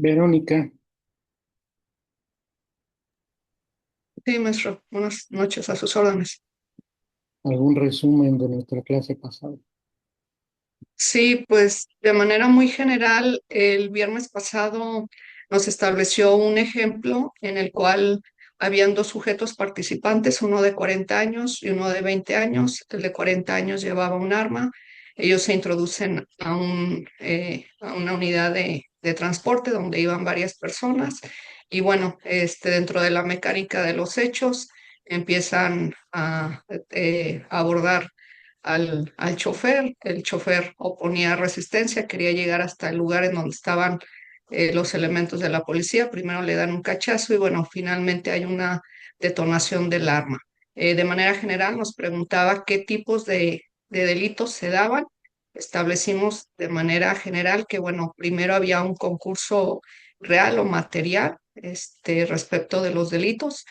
Verónica, Sí, maestro. Buenas noches, a sus órdenes. ¿algún resumen de nuestra clase pasada? Sí, pues de manera muy general, el viernes pasado nos estableció un ejemplo en el cual habían dos sujetos participantes, uno de 40 años y uno de 20 años. El de 40 años llevaba un arma. Ellos se introducen a una unidad de transporte donde iban varias personas y bueno, dentro de la mecánica de los hechos empiezan a abordar al chofer. El chofer oponía resistencia, quería llegar hasta el lugar en donde estaban los elementos de la policía. Primero le dan un cachazo y bueno, finalmente hay una detonación del arma. De manera general nos preguntaba qué tipos de delitos se daban. Establecimos de manera general que bueno, primero había un concurso real o material respecto de los delitos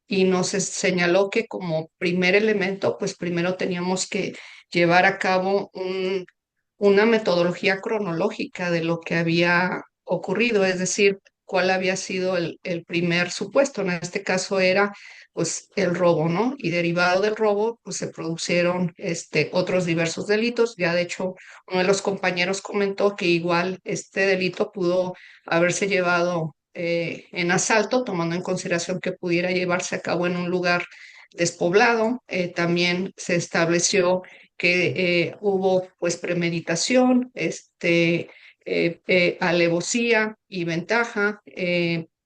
y nos señaló que como primer elemento, pues primero teníamos que llevar a cabo una metodología cronológica de lo que había ocurrido, es decir, cuál había sido el primer supuesto. En este caso era pues el robo, ¿no? Y derivado del robo, pues se produjeron otros diversos delitos. Ya de hecho, uno de los compañeros comentó que igual este delito pudo haberse llevado en asalto, tomando en consideración que pudiera llevarse a cabo en un lugar despoblado. También se estableció que hubo pues premeditación, alevosía y ventaja.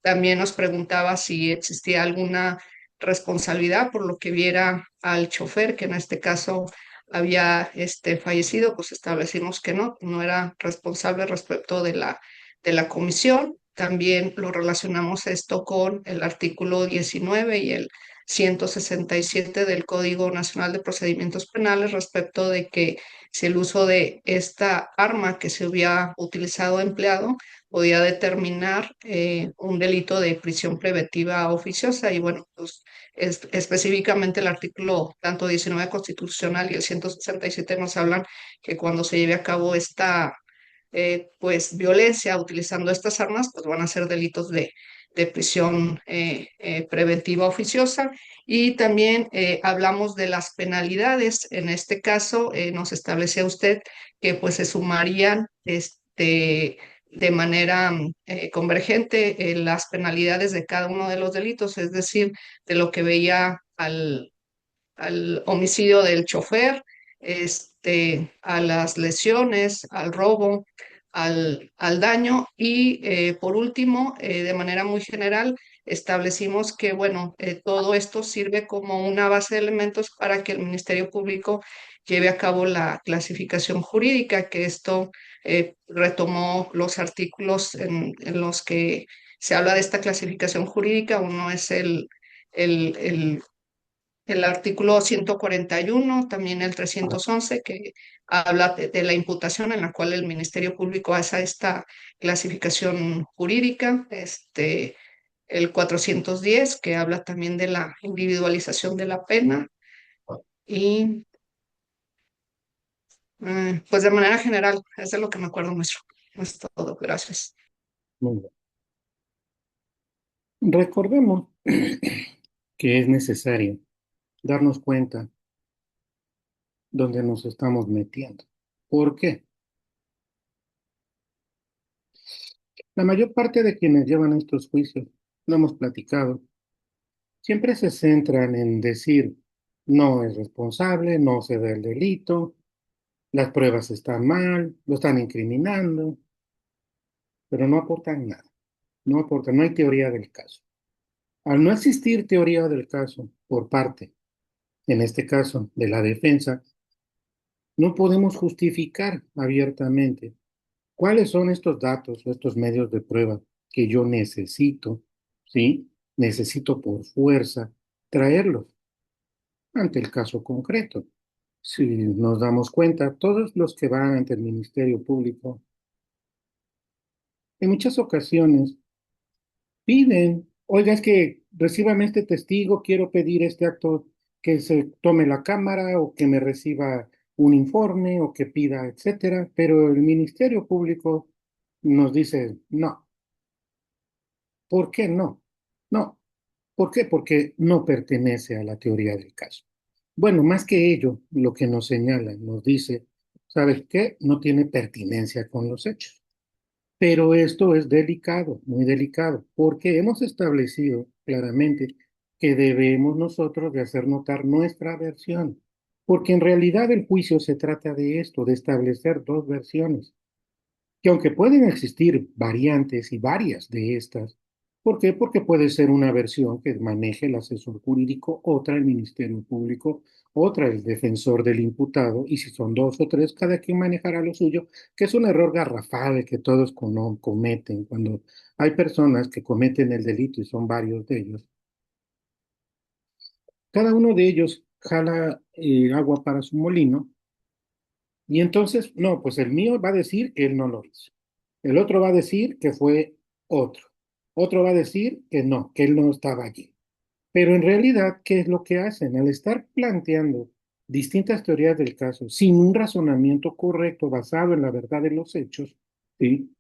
También nos preguntaba si existía alguna responsabilidad por lo que viera al chofer, que en este caso había fallecido, pues establecimos que no era responsable respecto de la comisión. También lo relacionamos esto con el artículo 19 y el 167 del Código Nacional de Procedimientos Penales respecto de que si el uso de esta arma que se había utilizado o empleado podía determinar un delito de prisión preventiva oficiosa. Y bueno, pues específicamente el artículo tanto 19 constitucional y el 167 nos hablan que cuando se lleve a cabo esta pues violencia utilizando estas armas, pues van a ser delitos de prisión preventiva oficiosa. Y también hablamos de las penalidades. En este caso, nos establecía usted que pues se sumarían de manera convergente las penalidades de cada uno de los delitos, es decir, de lo que veía al homicidio del chofer, a las lesiones, al robo, al daño y por último, de manera muy general, establecimos que, bueno, todo esto sirve como una base de elementos para que el Ministerio Público lleve a cabo la clasificación jurídica, que esto retomó los artículos en los que se habla de esta clasificación jurídica. Uno es el, el el artículo 141, también el 311, que habla de la imputación en la cual el Ministerio Público hace esta clasificación jurídica, el 410, que habla también de la individualización de la pena, y pues de manera general, es de lo que me acuerdo, maestro. Es todo, gracias. Muy bien. Recordemos que es necesario darnos cuenta dónde nos estamos metiendo. ¿Por qué? La mayor parte de quienes llevan estos juicios, lo hemos platicado, siempre se centran en decir no es responsable, no se ve el delito, las pruebas están mal, lo están incriminando, pero no aportan nada, no aportan, no hay teoría del caso. Al no existir teoría del caso por parte, en este caso, de la defensa, no podemos justificar abiertamente cuáles son estos datos o estos medios de prueba que yo necesito, ¿sí? Necesito por fuerza traerlos ante el caso concreto. Si nos damos cuenta, todos los que van ante el Ministerio Público, en muchas ocasiones piden, oiga, es que recíbame este testigo, quiero pedir este acto que se tome la cámara o que me reciba un informe o que pida, etcétera, pero el Ministerio Público nos dice no. ¿Por qué no? No. ¿Por qué? Porque no pertenece a la teoría del caso. Bueno, más que ello, lo que nos señala, nos dice, ¿sabes qué? No tiene pertinencia con los hechos. Pero esto es delicado, muy delicado, porque hemos establecido claramente que debemos nosotros de hacer notar nuestra versión, porque en realidad el juicio se trata de esto, de establecer dos versiones que aunque pueden existir variantes y varias de estas, ¿por qué? Porque puede ser una versión que maneje el asesor jurídico, otra el Ministerio Público, otra el defensor del imputado, y si son dos o tres, cada quien manejará lo suyo, que es un error garrafal que todos cometen cuando hay personas que cometen el delito y son varios de ellos. Cada uno de ellos jala agua para su molino y entonces, no, pues el mío va a decir que él no lo hizo. El otro va a decir que fue otro. Otro va a decir que no, que él no estaba allí. Pero en realidad, ¿qué es lo que hacen? Al estar planteando distintas teorías del caso sin un razonamiento correcto basado en la verdad de los hechos, ¿sí?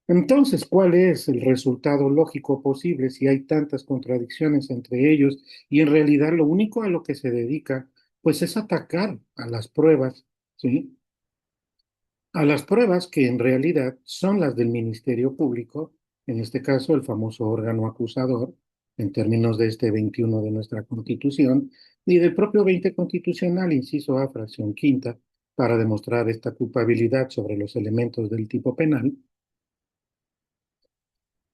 Entonces, ¿cuál es el resultado lógico posible si hay tantas contradicciones entre ellos y en realidad lo único a lo que se dedica, pues es atacar a las pruebas, ¿sí? A las pruebas que en realidad son las del Ministerio Público, en este caso el famoso órgano acusador, en términos de este 21 de nuestra Constitución, y del propio 20 constitucional, inciso A, fracción quinta, para demostrar esta culpabilidad sobre los elementos del tipo penal.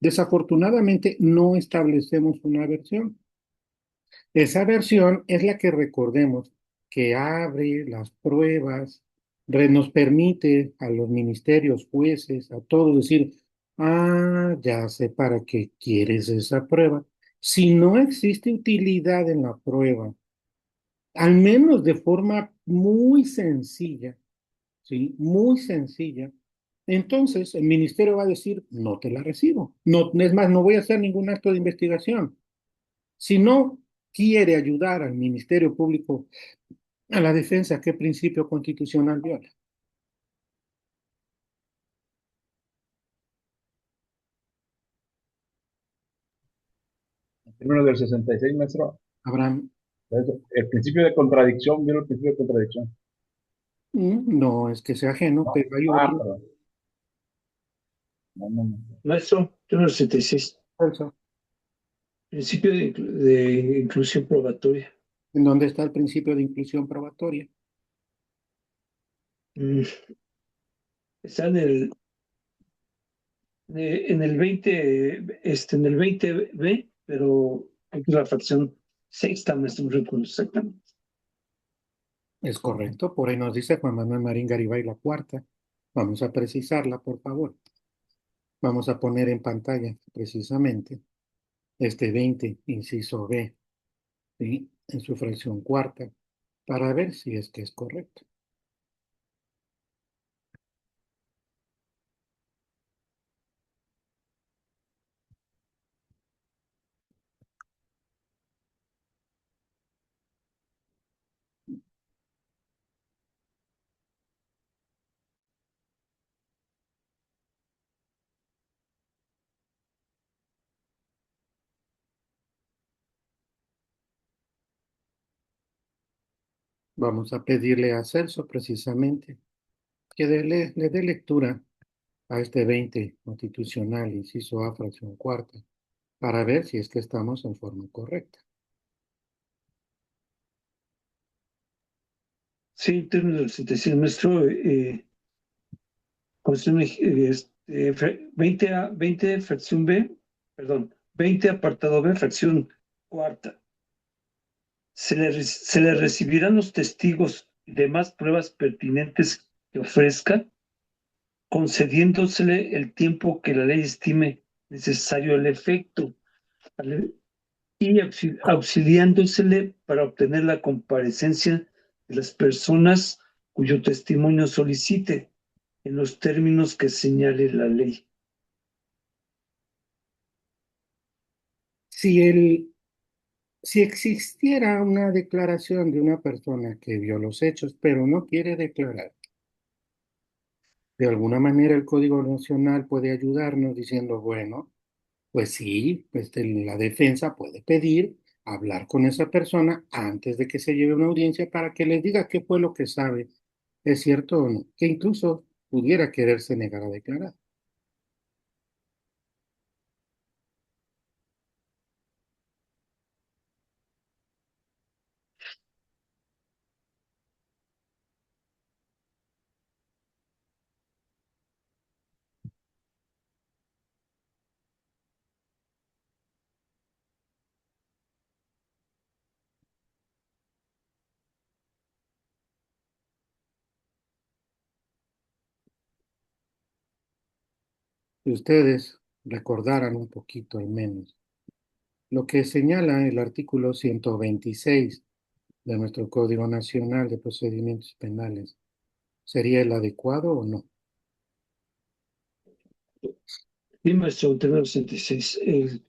Desafortunadamente no establecemos una versión. Esa versión es la que recordemos que abre las pruebas, nos permite a los ministerios, jueces, a todos decir, ah, ya sé para qué quieres esa prueba. Si no existe utilidad en la prueba, al menos de forma muy sencilla, ¿sí? Muy sencilla, entonces el ministerio va a decir, no te la recibo. No, es más, no voy a hacer ningún acto de investigación. Si no quiere ayudar al Ministerio Público a la defensa, ¿qué principio constitucional viola? En términos del 66, maestro, Abraham, el principio de contradicción, ¿vieron el principio de contradicción? no es que sea ajeno, No. pero hay Ah, otro. perdón. No, no, no. Maestro, número 66, Falso. principio de inclusión probatoria. ¿En dónde está el principio de inclusión probatoria? Mm, Está en el 20, en el 20B, pero aquí la fracción sexta, maestro, no recuerdo exactamente. Es correcto, por ahí nos dice Juan Manuel Marín Garibay la cuarta. Vamos a precisarla, por favor. Vamos a poner en pantalla precisamente este 20, inciso B, ¿sí? En su fracción cuarta, para ver si es que es correcto. Vamos a pedirle a Celso precisamente que le dé lectura a este 20 constitucional, inciso A, fracción cuarta, para ver si es que estamos en forma correcta. Sí, en términos del 66, maestro, Constitución, 20 fracción B, perdón, 20 apartado B, fracción cuarta. Se le recibirán los testigos y demás pruebas pertinentes que ofrezcan, concediéndosele el tiempo que la ley estime necesario al efecto, ¿vale? Y auxiliándosele para obtener la comparecencia de las personas cuyo testimonio solicite en los términos que señale la ley. Si, el, si existiera una declaración de una persona que vio los hechos, pero no quiere declarar, de alguna manera el Código Nacional puede ayudarnos diciendo, bueno, Pues sí, la defensa puede pedir hablar con esa persona antes de que se lleve a una audiencia para que les diga qué fue lo que sabe, es cierto o no, que incluso pudiera quererse negar a declarar. Si ustedes recordaran un poquito al menos lo que señala el artículo 126 de nuestro Código Nacional de Procedimientos Penales, ¿sería el adecuado o no? Sí, maestro, término 66.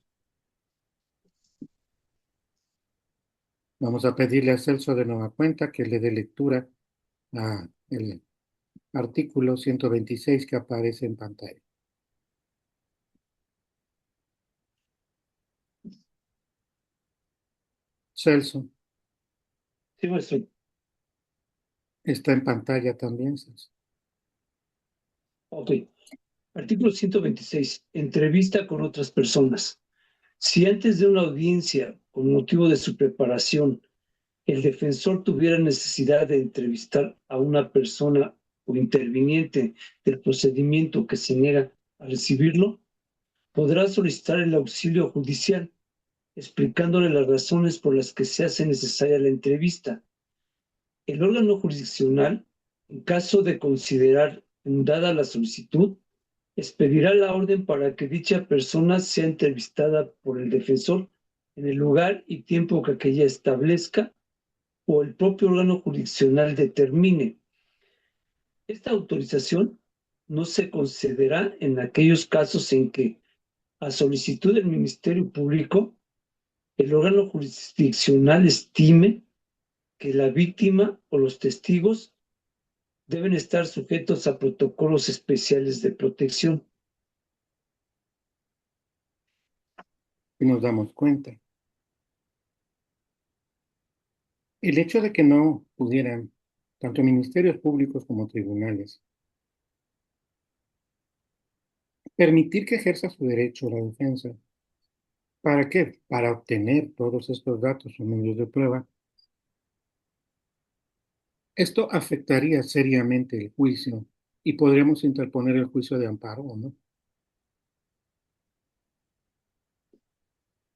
Vamos a pedirle a Celso de nueva cuenta que le dé lectura a el artículo 126 que aparece en pantalla. Celso, Sí, maestro. está en pantalla también, Celso. Ok. Artículo 126. Entrevista con otras personas. Si antes de una audiencia, con motivo de su preparación, el defensor tuviera necesidad de entrevistar a una persona o interviniente del procedimiento que se niega a recibirlo, podrá solicitar el auxilio judicial, explicándole las razones por las que se hace necesaria la entrevista. El órgano jurisdiccional, en caso de considerar fundada la solicitud, expedirá la orden para que dicha persona sea entrevistada por el defensor en el lugar y tiempo que aquella establezca o el propio órgano jurisdiccional determine. Esta autorización no se concederá en aquellos casos en que, a solicitud del Ministerio Público, el órgano jurisdiccional estime que la víctima o los testigos deben estar sujetos a protocolos especiales de protección. Y nos damos cuenta. El hecho de que no pudieran, tanto ministerios públicos como tribunales, permitir que ejerza su derecho a la defensa. ¿Para qué? Para obtener todos estos datos o medios de prueba. Esto afectaría seriamente el juicio y podríamos interponer el juicio de amparo o no.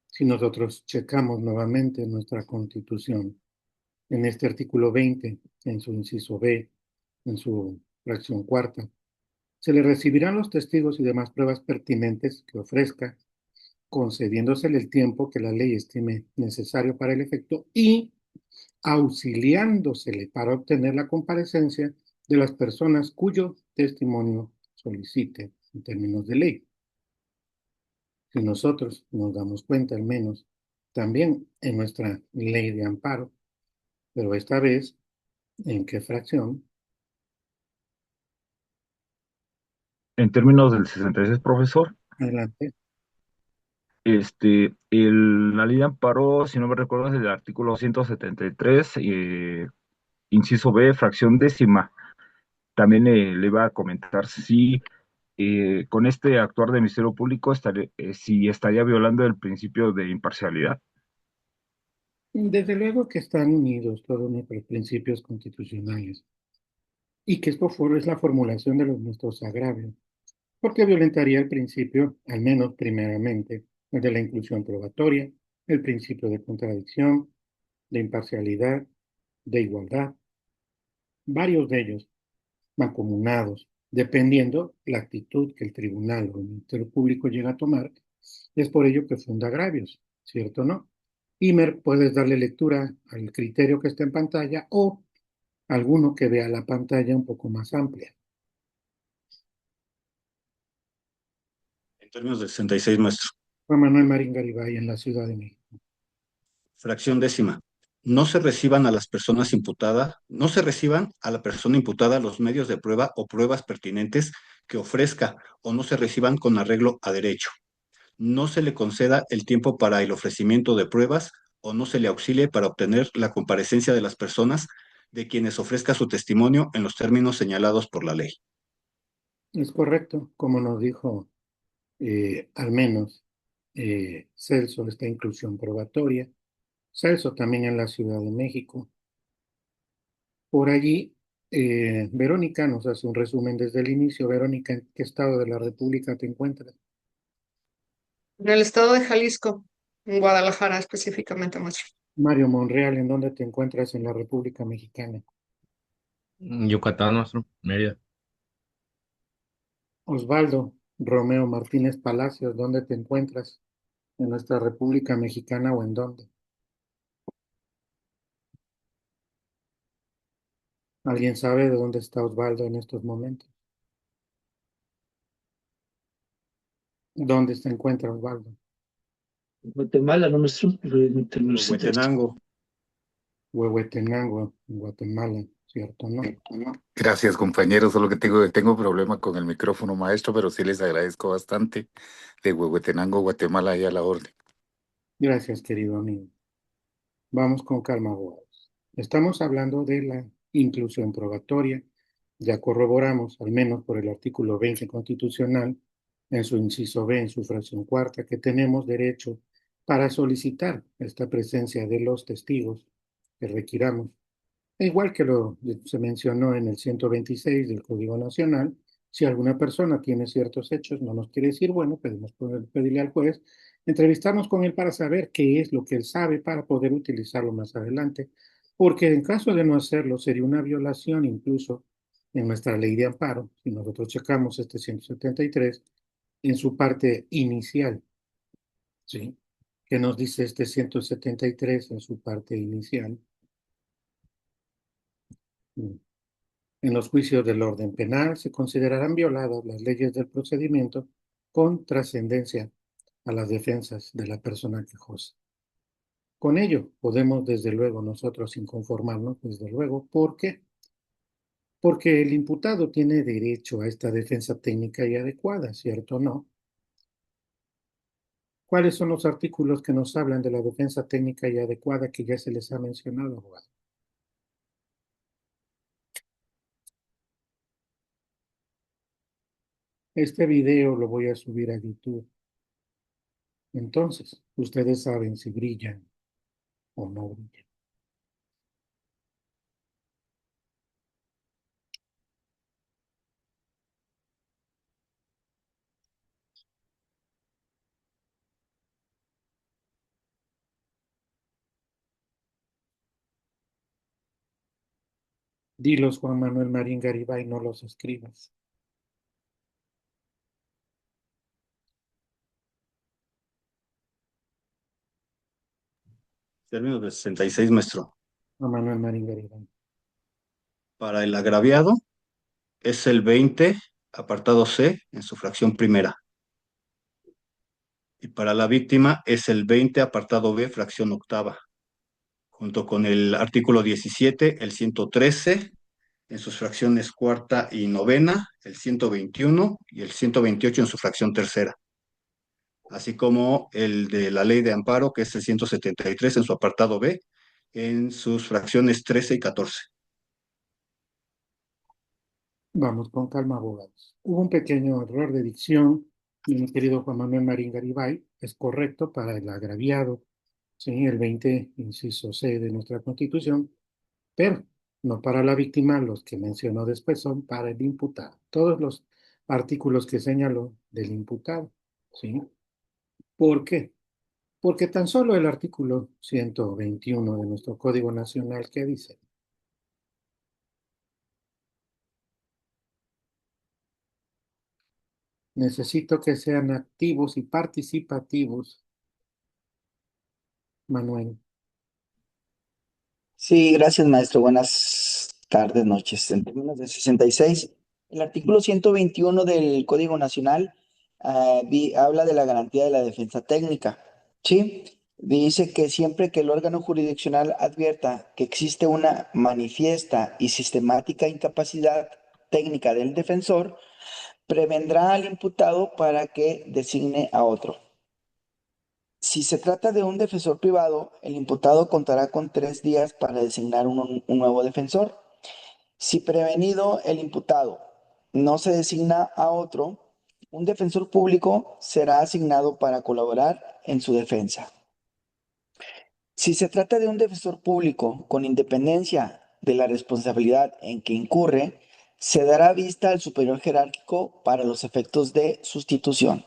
Si nosotros checamos nuevamente nuestra Constitución, en este artículo 20, en su inciso B, en su fracción cuarta, se le recibirán los testigos y demás pruebas pertinentes que ofrezca, concediéndosele el tiempo que la ley estime necesario para el efecto y auxiliándosele para obtener la comparecencia de las personas cuyo testimonio solicite en términos de ley. Si nosotros nos damos cuenta, al menos, también en nuestra ley de amparo, pero esta vez, ¿en qué fracción? En términos del 66, profesor, Adelante. la ley de amparo, si no me recuerdo, es el artículo 173, inciso B, fracción décima. También le iba a comentar si con este actuar del Ministerio Público si estaría violando el principio de imparcialidad. Desde luego que están unidos todos nuestros principios constitucionales y que esto es la formulación de nuestros agravios, porque violentaría el principio, al menos primeramente, el de la inclusión probatoria, el principio de contradicción, de imparcialidad, de igualdad, varios de ellos mancomunados, dependiendo la actitud que el tribunal o el Ministerio Público llega a tomar, es por ello que funda agravios, ¿cierto o no? Imer, puedes darle lectura al criterio que está en pantalla o alguno que vea la pantalla un poco más amplia. En términos del 66, maestro. Juan Manuel Marín Garibay en la Ciudad de México. Fracción décima. No se reciban a las personas imputadas, no se reciban a la persona imputada los medios de prueba o pruebas pertinentes que ofrezca o no se reciban con arreglo a derecho. no se le conceda el tiempo para el ofrecimiento de pruebas o no se le auxilie para obtener la comparecencia de las personas de quienes ofrezca su testimonio en los términos señalados por la ley. Es correcto, como nos dijo al menos Celso, esta inclusión probatoria. Celso también en la Ciudad de México. Por allí, Verónica nos hace un resumen desde el inicio. Verónica, ¿en qué estado de la República te encuentras? En el estado de Jalisco, en Guadalajara específicamente, maestro. Mario Monreal, ¿en dónde te encuentras en la República Mexicana? Yucatán, nuestro, Mérida. Osvaldo Romeo Martínez Palacios, ¿dónde te encuentras? ¿En nuestra República Mexicana o en dónde? ¿Alguien sabe de dónde está Osvaldo en estos momentos? ¿Dónde se encuentra Osvaldo? Guatemala, no, maestro. Huehuetenango. Huehuetenango, en Guatemala, ¿cierto? ¿No? Gracias, compañeros. Solo que tengo problema con el micrófono, maestro, pero sí les agradezco bastante. De Huehuetenango, Guatemala, y a la orden. Gracias, querido amigo. Vamos con calma, abogados. Estamos hablando de la inclusión probatoria. Ya corroboramos, al menos por el artículo 20 constitucional, en su inciso B, en su fracción cuarta, que tenemos derecho para solicitar esta presencia de los testigos que requiramos. Igual que se mencionó en el 126 del Código Nacional, si alguna persona tiene ciertos hechos, no nos quiere decir, bueno, podemos pedirle al juez, entrevistarnos con él para saber qué es lo que él sabe para poder utilizarlo más adelante, porque en caso de no hacerlo sería una violación incluso en nuestra ley de amparo, si nosotros checamos este 173 en su parte inicial, ¿sí? ¿Qué nos dice este 173 en su parte inicial? En los juicios del orden penal se considerarán violadas las leyes del procedimiento con trascendencia a las defensas de la persona quejosa. Con ello podemos, desde luego, nosotros inconformarnos, desde luego. ¿Por qué? Porque el imputado tiene derecho a esta defensa técnica y adecuada, ¿cierto o no? ¿Cuáles son los artículos que nos hablan de la defensa técnica y adecuada que ya se les ha mencionado, abogado? Este video lo voy a subir a YouTube. Entonces, ustedes saben si brillan o no brillan. Dilos, Juan Manuel Marín Garibay, no los escribas. Términos de 66, maestro. Juan Manuel Marín Garibay. Para el agraviado es el 20, apartado C, en su fracción primera. Y para la víctima es el 20, apartado B, fracción octava. Junto con el artículo 17, el 113, en sus fracciones cuarta y novena, el 121 y el 128 en su fracción tercera. Así como el de la ley de amparo, que es el 173 en su apartado B, en sus fracciones 13 y 14. Vamos con calma, abogados. Hubo un pequeño error de dicción, mi querido Juan Manuel Marín Garibay. Es correcto para el agraviado, ¿sí? El 20, inciso C de nuestra Constitución, pero no para la víctima. Los que mencionó después son para el imputado. Todos los artículos que señaló del imputado, ¿sí? ¿Por qué? Porque tan solo el artículo 121 de nuestro Código Nacional, ¿qué dice? Necesito que sean activos y participativos, Manuel. Sí, gracias, maestro. Buenas tardes, noches. En términos de 66, el artículo 121 del Código Nacional habla de la garantía de la defensa técnica. Sí, dice que siempre que el órgano jurisdiccional advierta que existe una manifiesta y sistemática incapacidad técnica del defensor, prevendrá al imputado para que designe a otro. Si se trata de un defensor privado, el imputado contará con 3 días para designar un nuevo defensor. Si prevenido el imputado no se designa a otro, un defensor público será asignado para colaborar en su defensa. Si se trata de un defensor público con independencia de la responsabilidad en que incurre, se dará vista al superior jerárquico para los efectos de sustitución.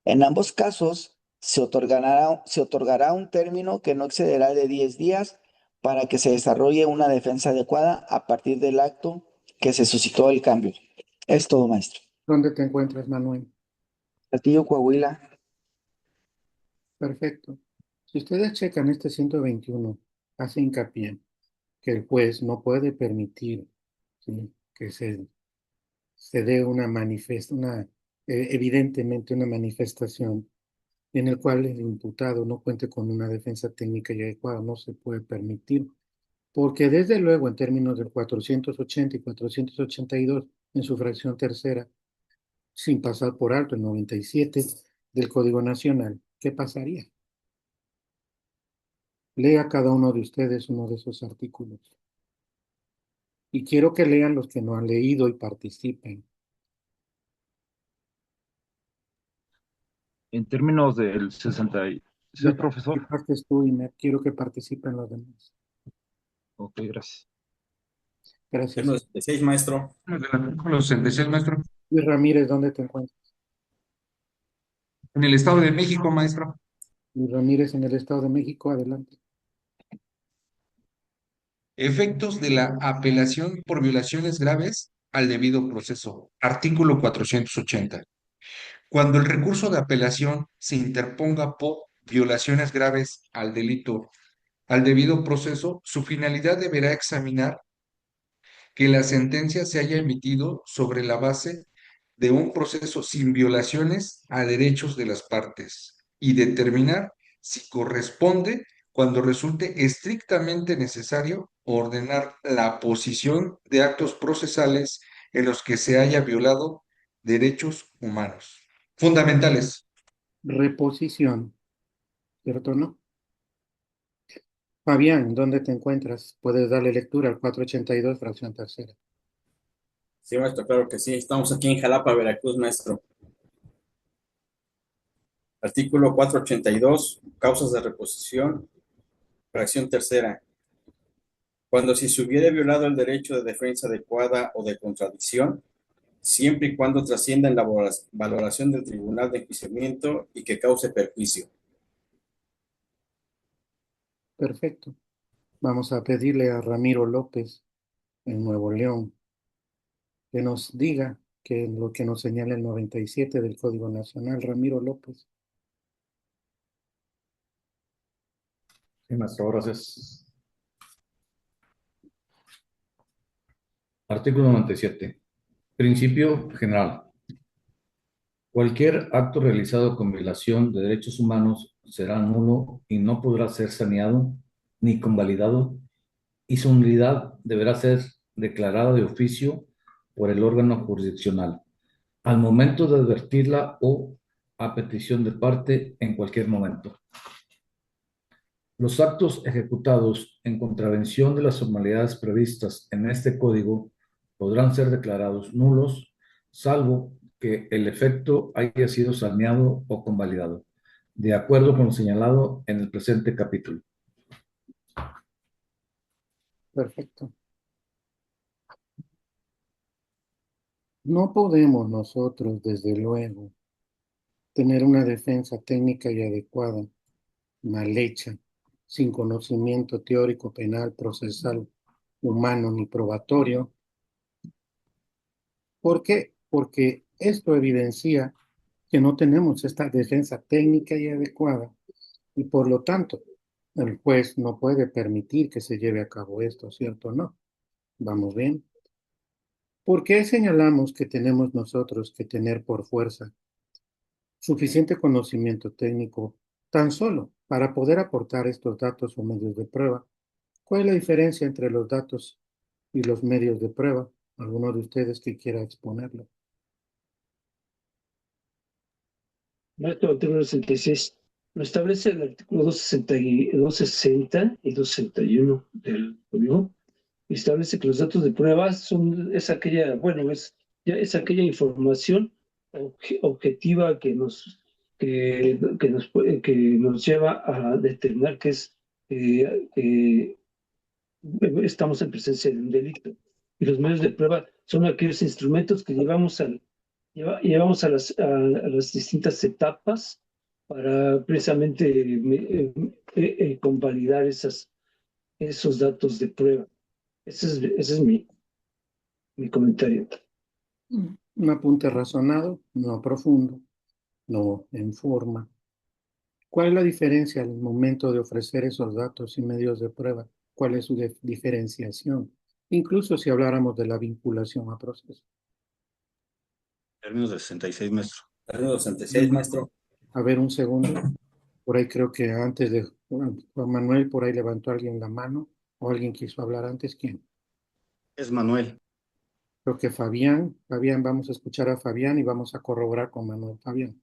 En ambos casos, se otorgará un término que no excederá de 10 días para que se desarrolle una defensa adecuada a partir del acto que se suscitó el cambio. Es todo, maestro. ¿Dónde te encuentras, Manuel? Saltillo, Coahuila. Perfecto. Si ustedes checan este 121, hace hincapié que el juez no puede permitir, ¿sí?, que se dé evidentemente una manifestación en el cual el imputado no cuente con una defensa técnica y adecuada. No se puede permitir, porque desde luego en términos del 480 y 482 en su fracción tercera, sin pasar por alto el 97 del Código Nacional, ¿qué pasaría? Lea cada uno de ustedes uno de esos artículos. Y quiero que lean los que no han leído y participen. En términos del 66, profesor. Participaste tú y quiero que participen los demás. Ok, gracias. Gracias. Artículo 66, maestro. Artículo 66, maestro. Luis Ramírez, ¿dónde te encuentras? En el Estado de México, maestro. Luis Ramírez, en el Estado de México, adelante. Efectos de la apelación por violaciones graves al debido proceso. Artículo 480. Cuando el recurso de apelación se interponga por violaciones graves al delito, al debido proceso, su finalidad deberá examinar que la sentencia se haya emitido sobre la base de un proceso sin violaciones a derechos de las partes y determinar si corresponde, cuando resulte estrictamente necesario, ordenar la posición de actos procesales en los que se haya violado derechos humanos fundamentales. Reposición, ¿cierto o no? Fabián, ¿dónde te encuentras? Puedes darle lectura al 482, fracción tercera. Sí, maestro, claro que sí. Estamos aquí en Jalapa, Veracruz, maestro. Artículo 482, causas de reposición, fracción tercera. Cuando si se hubiere violado el derecho de defensa adecuada o de contradicción, siempre y cuando trascienda en la valoración del tribunal de enjuiciamiento y que cause perjuicio. Perfecto. Vamos a pedirle a Ramiro López, en Nuevo León, que nos diga lo que nos señala el 97 del Código Nacional. Ramiro López. Sí, maestro, gracias. Artículo 97. Principio general. Cualquier acto realizado con violación de derechos humanos será nulo y no podrá ser saneado ni convalidado, y su nulidad deberá ser declarada de oficio por el órgano jurisdiccional al momento de advertirla o a petición de parte en cualquier momento. Los actos ejecutados en contravención de las formalidades previstas en este código podrán ser declarados nulos, salvo que el efecto haya sido saneado o convalidado, de acuerdo con lo señalado en el presente capítulo. Perfecto. No podemos nosotros, desde luego, tener una defensa técnica y adecuada, mal hecha, sin conocimiento teórico, penal, procesal, humano ni probatorio. ¿Por qué? Porque esto evidencia que no tenemos esta defensa técnica y adecuada y por lo tanto el juez no puede permitir que se lleve a cabo esto, ¿cierto o no? ¿Vamos bien? ¿Por qué señalamos que tenemos nosotros que tener por fuerza suficiente conocimiento técnico tan solo para poder aportar estos datos o medios de prueba? ¿Cuál es la diferencia entre los datos y los medios de prueba? ¿Alguno de ustedes que quiera exponerlo? Maestro, artículo 66. lo establece el artículo 260 y 261 del código. Establece que los datos de prueba es aquella, bueno, es aquella información objetiva que nos lleva a determinar que estamos en presencia de un delito. Y los medios de prueba son aquellos instrumentos que llevamos a las distintas etapas para precisamente convalidar esos datos de prueba. Ese es mi comentario. Un apunte razonado, no profundo, no en forma. ¿Cuál es la diferencia al momento de ofrecer esos datos y medios de prueba? ¿Cuál es su diferenciación? Incluso si habláramos de la vinculación a proceso. Términos del 66, maestro. Términos 66, maestro. A ver, un segundo. Por ahí creo que antes de Juan Manuel, por ahí levantó alguien la mano, o alguien quiso hablar antes. ¿Quién? Es Manuel. Creo que Fabián. Fabián, vamos a escuchar a Fabián y vamos a corroborar con Manuel. Fabián.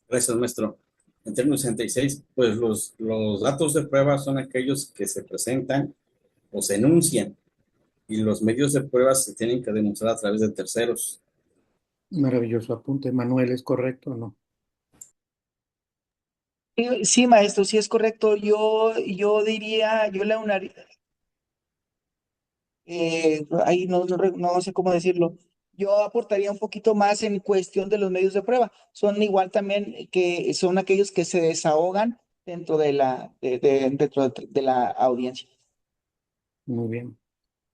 Gracias, maestro. En términos 66, pues los datos de prueba son aquellos que se presentan o se enuncian y los medios de prueba se tienen que demostrar a través de terceros. Maravilloso apunte. Manuel, ¿es correcto o no? Sí, maestro, sí es correcto. Yo diría, yo le unaría, ahí no sé cómo decirlo. Yo aportaría un poquito más en cuestión de los medios de prueba. Son igual también que son aquellos que se desahogan dentro de la audiencia. Muy bien.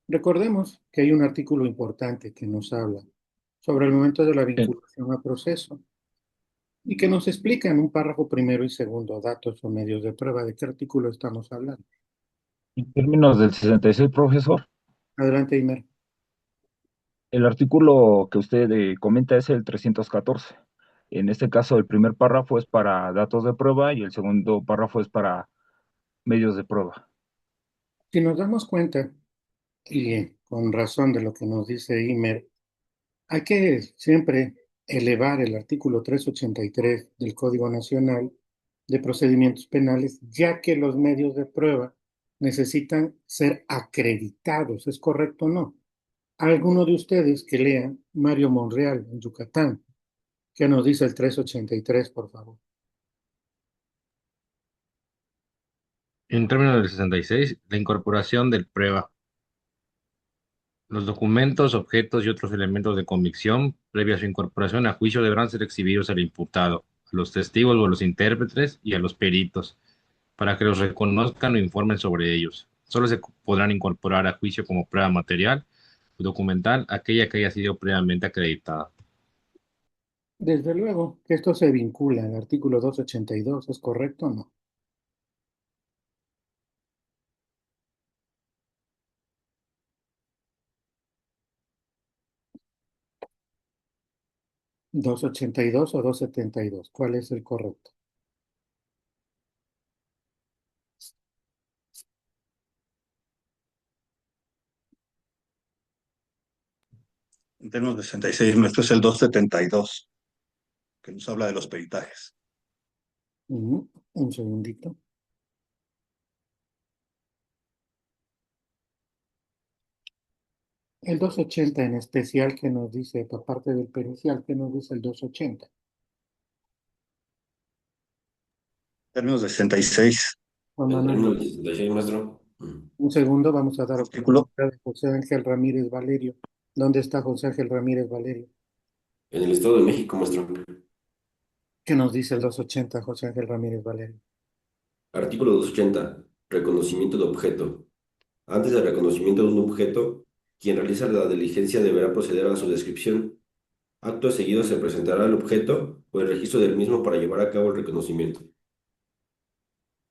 Recordemos que hay un artículo importante que nos habla sobre el momento de la vinculación a proceso y que nos explica en un párrafo primero y segundo datos o medios de prueba. ¿De qué artículo estamos hablando? En términos del 66, profesor, Adelante, Imer. el artículo que usted comenta es el 314. En este caso, el primer párrafo es para datos de prueba y el segundo párrafo es para medios de prueba. Si nos damos cuenta, y con razón de lo que nos dice Imer, hay que siempre elevar el artículo 383 del Código Nacional de Procedimientos Penales, ya que los medios de prueba necesitan ser acreditados. ¿Es correcto o no? Alguno de ustedes que lea Mario Monreal en Yucatán, ¿qué nos dice el 383, por favor? En términos del 66, la incorporación del prueba. Los documentos, objetos y otros elementos de convicción previa a su incorporación a juicio deberán ser exhibidos al imputado, a los testigos o a los intérpretes y a los peritos, para que los reconozcan o informen sobre ellos. Solo se podrán incorporar a juicio como prueba material o documental aquella que haya sido previamente acreditada. Desde luego que esto se vincula al artículo 282, ¿es correcto o no? ¿282 o 272? ¿Cuál es el correcto? En términos del 66, maestro, es el 272, que nos habla de los peritajes. Un segundito. El 280 en especial, que nos dice, por parte del pericial, que nos dice el 280. En términos del 66. Juan En Manuel, términos del 66, maestro. un segundo, vamos a dar Artículo. oportunidad a José Ángel Ramírez Valerio. ¿Dónde está José Ángel Ramírez Valerio? En el Estado de México, maestro. ¿Qué nos dice el 280, José Ángel Ramírez Valerio? Artículo 280. Reconocimiento de objeto. Antes del reconocimiento de un objeto, quien realiza la diligencia deberá proceder a su descripción. Acto seguido se presentará el objeto o el registro del mismo para llevar a cabo el reconocimiento.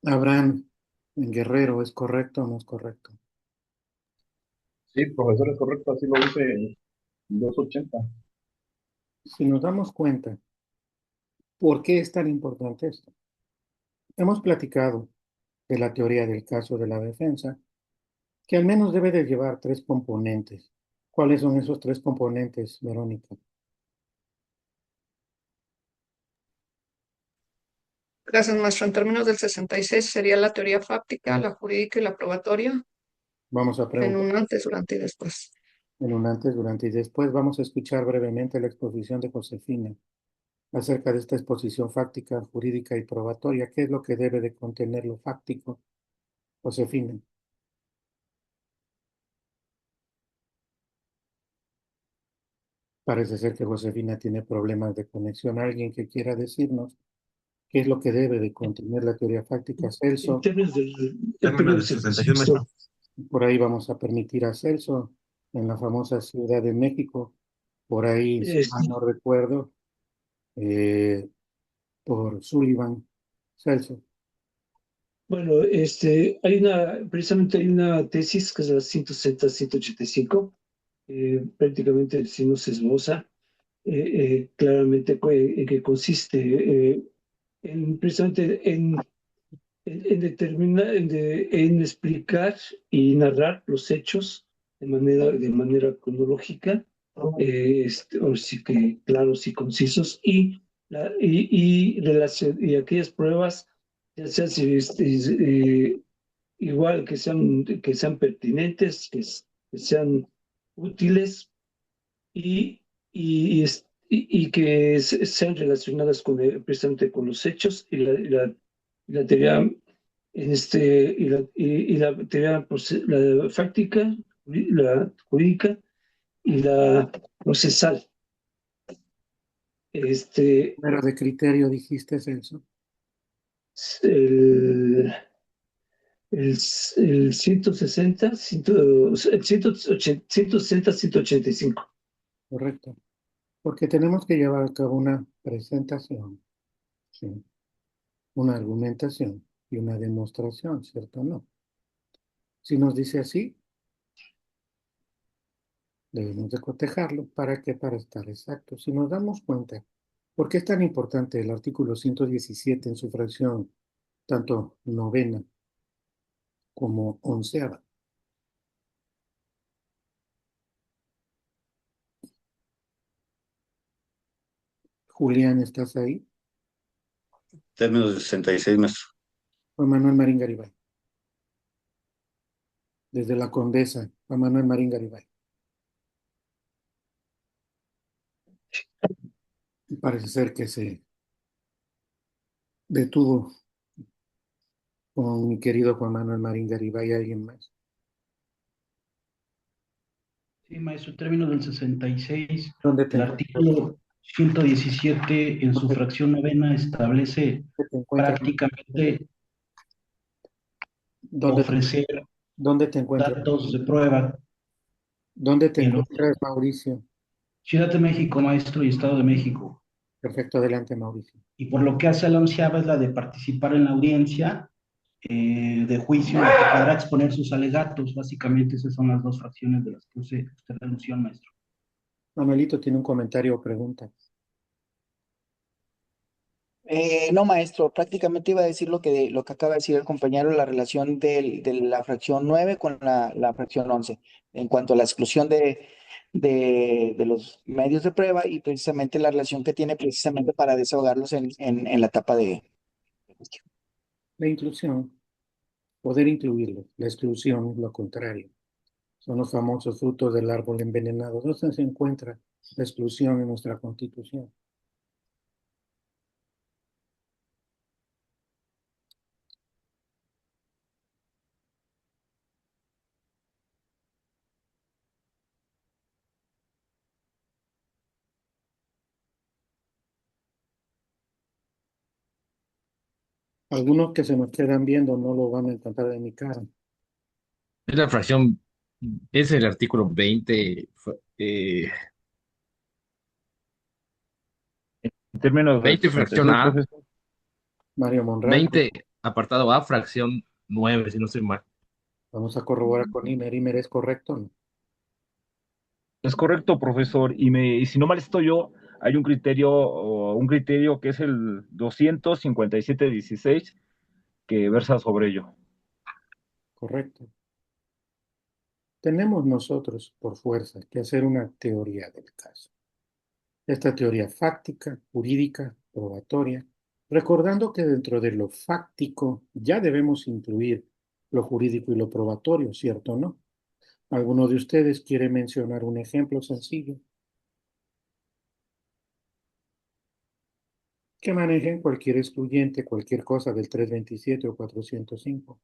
Abraham, en Guerrero, ¿es correcto o no es correcto? Sí, profesor, es correcto, así lo dice el 280. Si nos damos cuenta, ¿por qué es tan importante esto? Hemos platicado de la teoría del caso de la defensa, que al menos debe de llevar tres componentes. ¿Cuáles son esos tres componentes, Verónica? Gracias, maestro. En términos del 66 sería la teoría fáctica, la jurídica y la probatoria, Vamos a en preguntar un antes, durante y después. en un antes, durante y después. Vamos a escuchar brevemente la exposición de Josefina acerca de esta exposición fáctica, jurídica y probatoria. ¿Qué es lo que debe de contener lo fáctico? Josefina. Parece ser que Josefina tiene problemas de conexión. ¿Alguien que quiera decirnos qué es lo que debe de contener la teoría fáctica? En Celso, términos Términos del 66, maestro. por ahí vamos a permitir a Celso, en la famosa Ciudad de México, por ahí, si mal no recuerdo, eh, por Sullivan. Celso, Bueno, precisamente hay una tesis que es la 160-185, prácticamente si no se esboza claramente en qué consiste, precisamente en explicar y narrar los hechos de manera cronológica, o sí que claros y concisos, y aquellas pruebas, ya sea igual que sean pertinentes, que sean útiles y que sean relacionadas precisamente con los hechos y la teoría y la teoría la fáctica, la jurídica y la procesal. pero de criterio dijiste, Celso. El, el 160, 185. Correcto. Porque tenemos que llevar a cabo una presentación, ¿sí? Una argumentación y una demostración, ¿cierto o no? Si nos dice así, debemos de cotejarlo. ¿Para qué? Para estar exactos. Si nos damos cuenta, ¿por qué es tan importante el artículo 117 en su fracción, tanto novena como onceava? Julián, ¿estás ahí? Términos del 66, maestro. Juan Manuel Marín Garibay. Desde la Condesa, Juan Manuel Marín Garibay. Parece ser que se detuvo con mi querido Juan Manuel Marín Garibay y alguien más. Sí, maestro, término del 66, ¿Dónde te el encuentras? artículo 117 en su fracción novena establece ¿Dónde te encuentras? prácticamente ¿Dónde, ofrecer dónde te encuentras? datos de prueba ¿Dónde te en lo encuentras, Mauricio? Ciudad de México, maestro, y Estado de México. Perfecto, adelante, Mauricio. Y por lo que hace a la onceava es la de participar en la audiencia de juicio en la que podrá exponer sus alegatos. Básicamente esas son las dos fracciones de las que usted alusión, maestro. Manuelito tiene un comentario o pregunta. No, maestro, prácticamente iba a decir lo que acaba de decir el compañero, la relación de la fracción 9 con la fracción 11, en cuanto a la exclusión de los medios de prueba y precisamente la relación que tiene precisamente para desahogarlos en la etapa de... La inclusión, poder incluirlo. La exclusión es lo contrario. Son los famosos frutos del árbol envenenado. ¿Dónde se encuentra la exclusión en nuestra Constitución? Algunos que se nos quedan viendo no lo van a encontrar de mi cara. Es la fracción, es el artículo 20, En términos del 20 fracción 66, A, profesor, Mario Monreal, 20 apartado A, fracción 9 si no estoy mal. vamos a corroborar con Imer. Imer, ¿es correcto o no? es correcto, profesor. Y si no mal estoy yo, hay un criterio que es el 257-16 que versa sobre ello. Correcto. Tenemos nosotros, por fuerza, que hacer una teoría del caso. Esta teoría fáctica, jurídica, probatoria, Recordando que dentro de lo fáctico ya debemos incluir lo jurídico y lo probatorio, ¿cierto o no? ¿Alguno de ustedes quiere mencionar un ejemplo sencillo que manejen cualquier excluyente, cualquier cosa del 327 o 405?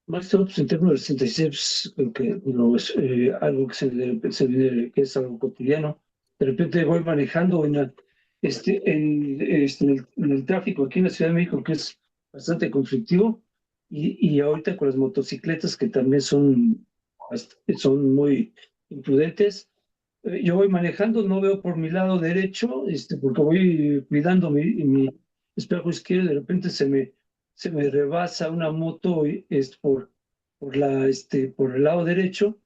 Maestro, pues en términos del 66, creo que no es algo que que es algo cotidiano. De repente voy manejando en el tráfico aquí en la Ciudad de México, que es bastante conflictivo, y ahorita con las motocicletas que también son muy imprudentes. Yo voy manejando, no veo por mi lado derecho, porque voy cuidando mi espejo izquierdo, y de repente se me rebasa una moto por el lado derecho,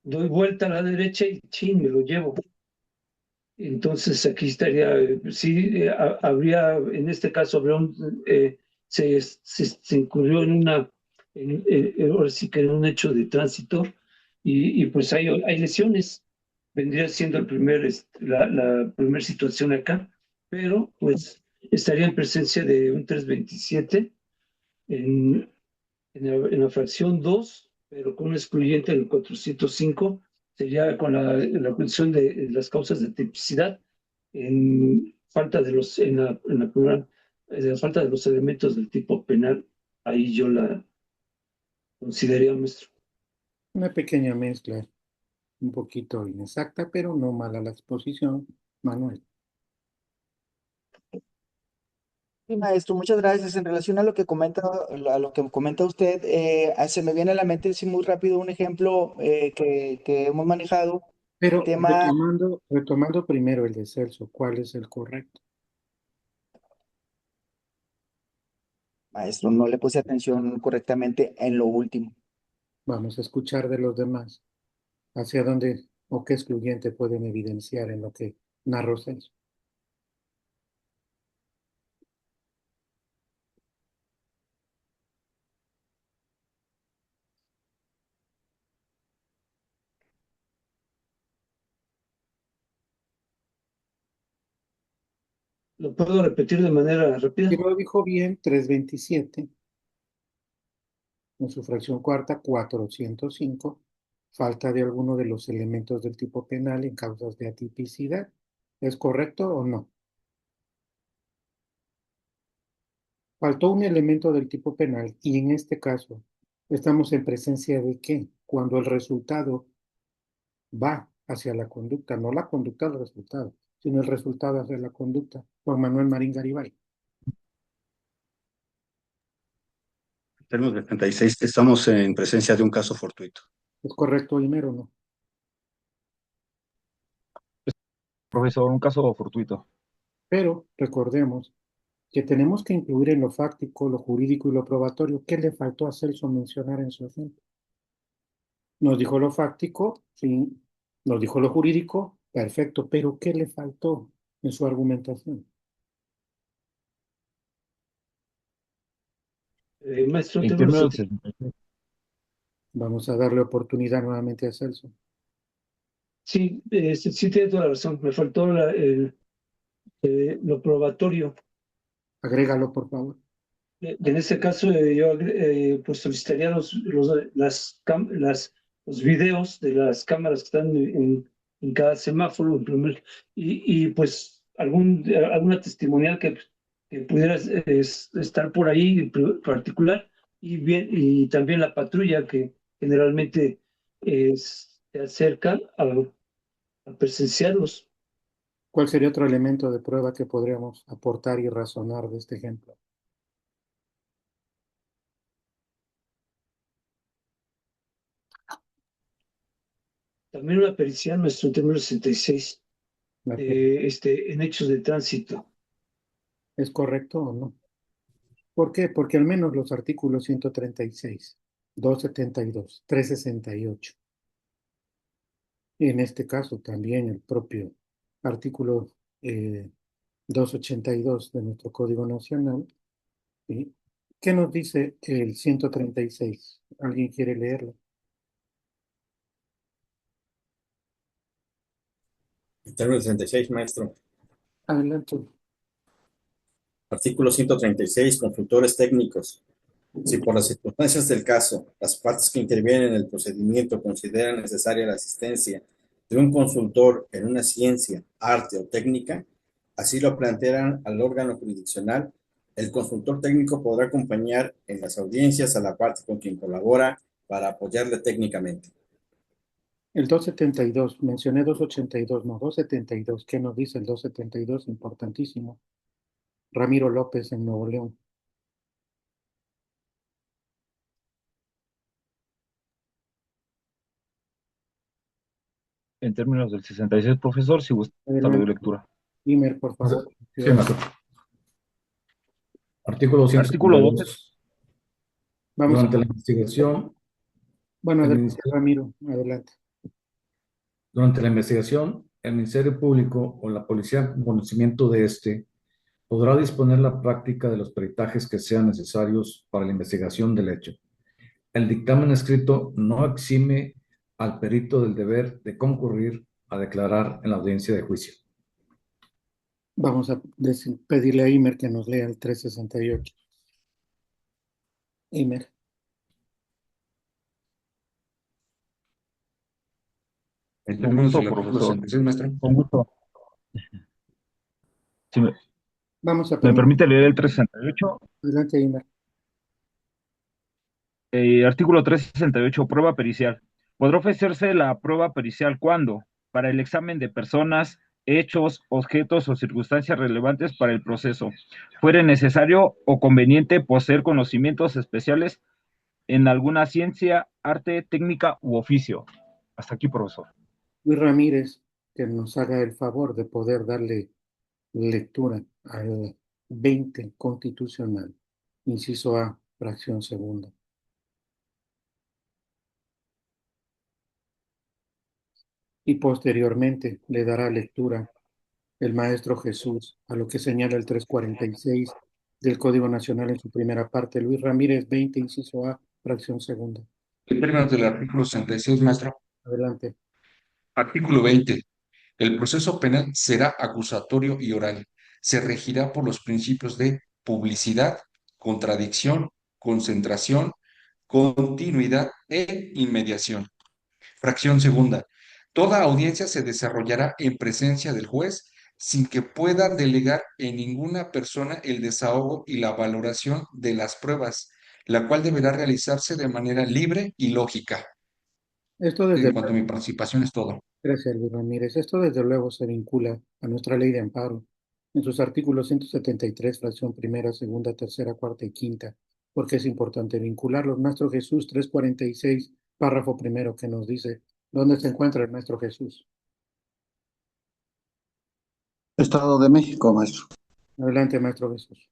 doy vuelta a la derecha y chin, me lo llevo. Entonces aquí estaría, sí, habría, en este caso, se incurrió en ahora sí que en un hecho de tránsito, y pues hay lesiones. Vendría siendo la primera situación acá, pero pues estaría en presencia de un 327 en, en la fracción 2, pero con un excluyente del 405, sería con la cuestión de las causas de tipicidad, en falta de la falta de los elementos del tipo penal. Ahí yo la consideraría, maestro. Una pequeña mezcla, un poquito inexacta, pero no mala la exposición, Manuel. Sí, maestro, muchas gracias. En relación a lo que comenta usted, se me viene a la mente así muy rápido un ejemplo que hemos manejado, el Pero tema, retomando primero el de Celso, ¿cuál es el correcto? maestro, no le puse atención correctamente en lo último. Vamos a escuchar de los demás. ¿Hacia dónde o qué excluyente pueden evidenciar en lo que narró Celso? ¿Lo puedo repetir de manera rápida? Y lo dijo bien, 327, en su fracción cuarta, 405, falta de alguno de los elementos del tipo penal en causas de atipicidad. ¿Es correcto o no? Faltó un elemento del tipo penal y en este caso estamos en presencia de qué? Cuando el resultado va hacia la conducta, no la conducta al resultado, sino el resultado hacia la conducta. Juan Manuel Marín Garibay. En términos del 36, estamos en presencia de un caso fortuito. ¿Es correcto, Imer, o no? Profesor, un caso fortuito. Pero recordemos que tenemos que incluir en lo fáctico, lo jurídico y lo probatorio. ¿Qué le faltó a Celso mencionar en su ejemplo? Nos dijo lo fáctico, sí. Nos dijo lo jurídico, perfecto. Pero ¿qué le faltó en su argumentación? Maestro, En términos del 66, Vamos a darle oportunidad nuevamente a Celso. sí, sí tiene toda la razón. Me faltó lo probatorio. Agrégalo, por favor. En este caso, yo pues solicitaría los videos de las cámaras que están en cada semáforo, pues alguna testimonial que pudiera estar por ahí en particular, y también la patrulla que generalmente se acerca a presenciarlos. ¿Cuál sería otro elemento de prueba que podríamos aportar y razonar de este ejemplo? También una pericial, nuestro número 66, La- en hechos de tránsito. ¿Es correcto o no? ¿Por qué? Porque al menos los artículos 136, 272, 368, y en este caso también el propio artículo 282 de nuestro Código Nacional, ¿sí? ¿Qué nos dice el 136? ¿Alguien quiere leerlo? En términos 66, maestro. Adelante. Artículo 136, consultores técnicos. Si por las circunstancias del caso, las partes que intervienen en el procedimiento consideran necesaria la asistencia de un consultor en una ciencia, arte o técnica, así lo plantean al órgano jurisdiccional, el consultor técnico podrá acompañar en las audiencias a la parte con quien colabora para apoyarle técnicamente. El 272, mencioné 282, no, 272. ¿Qué nos dice el 272? Importantísimo. Ramiro López en Nuevo León. En términos del 66, profesor, si gusta, le doy Adelante. lectura. Imer, por favor. Sí, maestro. Artículo Artículo 12. 172. Vamos Durante a... la investigación, Bueno, el adelante, Ministerio, Ramiro, adelante. durante la investigación, el Ministerio Público o la policía con conocimiento de este podrá disponer la práctica de los peritajes que sean necesarios para la investigación del hecho. El dictamen escrito no exime al perito del deber de concurrir a declarar en la audiencia de juicio. Vamos a pedirle a Imer que nos lea el 368. Imer. En Con términos gusto, del artículo profesor. 66, maestro. Con gusto. Si Vamos a me permitir. permite leer el 368. Adelante, Imer. Artículo 368, prueba pericial. Podrá ofrecerse la prueba pericial cuando, para el examen de personas, hechos, objetos o circunstancias relevantes para el proceso, fuere necesario o conveniente poseer conocimientos especiales en alguna ciencia, arte, técnica u oficio. Hasta aquí, profesor. Luis Ramírez, que nos haga el favor de poder darle lectura al 20 constitucional, inciso A, fracción segunda. Y posteriormente le dará lectura el maestro Jesús a lo que señala el 346 del Código Nacional en su primera parte. Luis Ramírez, 20, inciso A, fracción segunda. En términos del artículo 66, maestro. Adelante. Artículo 20. El proceso penal será acusatorio y oral. Se regirá por los principios de publicidad, contradicción, concentración, continuidad e inmediación. Fracción segunda. Toda audiencia se desarrollará en presencia del juez sin que pueda delegar en ninguna persona el desahogo y la valoración de las pruebas, la cual deberá realizarse de manera libre y lógica. Esto desde En cuanto a mi participación es todo. Gracias, Luis Ramírez. Esto desde luego se vincula a nuestra ley de amparo en sus artículos 173, fracción primera, segunda, tercera, cuarta y quinta, porque es importante vincularlos. Maestro Jesús 346, párrafo primero, que nos dice, ¿dónde se encuentra el Maestro Jesús? Estado de México, maestro. Adelante, Maestro Jesús.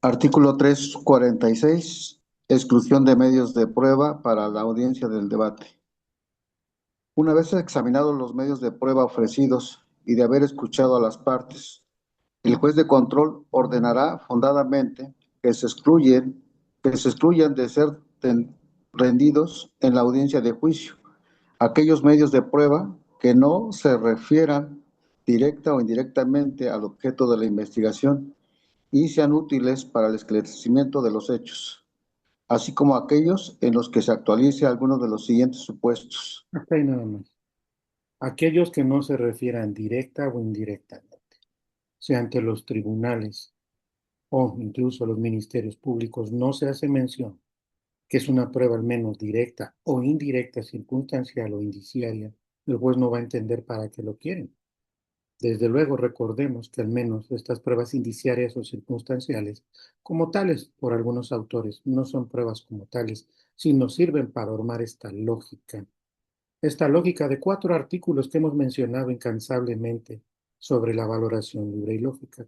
Artículo 346, exclusión de medios de prueba para la audiencia del debate. Una vez examinados los medios de prueba ofrecidos y de haber escuchado a las partes, el juez de control ordenará fundadamente que se excluyan de ser rendidos en la audiencia de juicio aquellos medios de prueba que no se refieran directa o indirectamente al objeto de la investigación y sean útiles para el esclarecimiento de los hechos, así como aquellos en los que se actualice alguno de los siguientes supuestos. Hasta ahí nada más. Aquellos que no se refieran directa o indirectamente, sea ante los tribunales o incluso los ministerios públicos, no se hace mención que es una prueba al menos directa o indirecta, circunstancial o indiciaria, el juez no va a entender para qué lo quieren. Desde luego, recordemos que al menos estas pruebas indiciarias o circunstanciales, como tales por algunos autores, no son pruebas como tales, sino sirven para armar esta lógica de 4 artículos que hemos mencionado incansablemente sobre la valoración libre y lógica.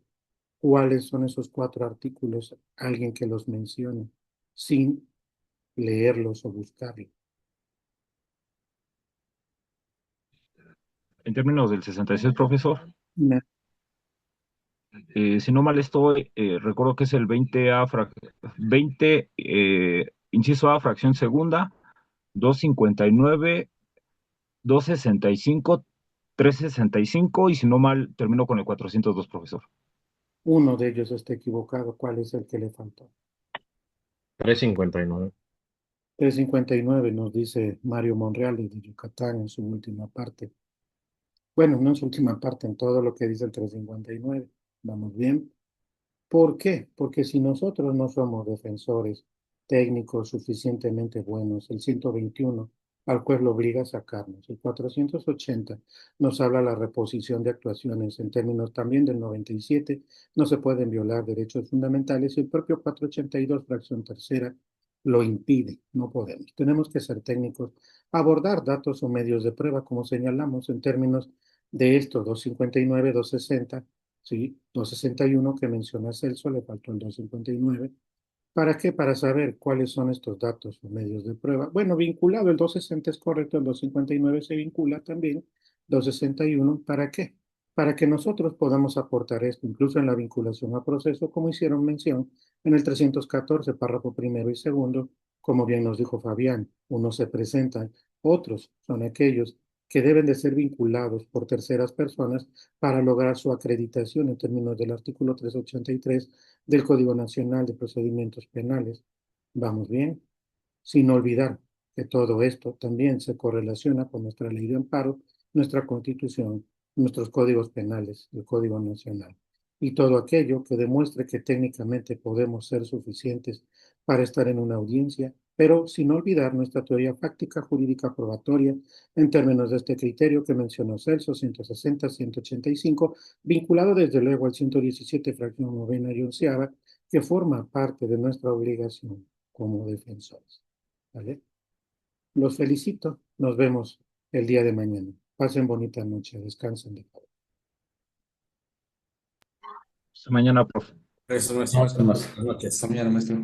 ¿Cuáles son esos 4 artículos? Alguien que los mencione, sin leerlos o buscarlos. En términos del 66, profesor. si no mal estoy, recuerdo que es el 20, inciso A, fracción segunda, 259, 265, 365, y si no mal, termino con el 402, profesor. Uno de ellos está equivocado. ¿Cuál es el que le faltó? 359. 359 nos dice Mario Monreal de Yucatán en su última parte. Bueno, no en su última parte, en todo lo que dice el 359. ¿Vamos bien? ¿Por qué? Porque si nosotros no somos defensores técnicos suficientemente buenos, el 121 al cual lo obliga a sacarnos, el 480 nos habla la reposición de actuaciones en términos también del 97, no se pueden violar derechos fundamentales y el propio 482, fracción tercera, lo impide, no podemos. Tenemos que ser técnicos, abordar datos o medios de prueba, como señalamos en términos de estos 259, 260, sí, 261 que menciona Celso, le faltó el 259. ¿Para qué? Para saber cuáles son estos datos o medios de prueba. Bueno, vinculado, el 260 es correcto, el 259 se vincula también, 261, ¿para qué? Para que nosotros podamos aportar esto, incluso en la vinculación a proceso, como hicieron mención en el 314, párrafo primero y segundo, como bien nos dijo Fabián, unos se presentan, otros son aquellos que deben de ser vinculados por terceras personas para lograr su acreditación en términos del artículo 383 del Código Nacional de Procedimientos Penales. ¿Vamos bien? Sin olvidar que todo esto también se correlaciona con nuestra ley de amparo, nuestra Constitución, nuestros códigos penales, el Código Nacional, y todo aquello que demuestre que técnicamente podemos ser suficientes para estar en una audiencia, pero sin olvidar nuestra teoría fáctica jurídica probatoria en términos de este criterio que mencionó Celso, 160, 185, vinculado desde luego al 117, fracción novena y onceava, que forma parte de nuestra obligación como defensores. ¿Vale? Los felicito. Nos vemos el día de mañana. Pasen bonita noche. Descansen de favor. Hasta mañana, profe. Gracias, maestro. No, es más. Buenas noches. Hasta mañana, maestro.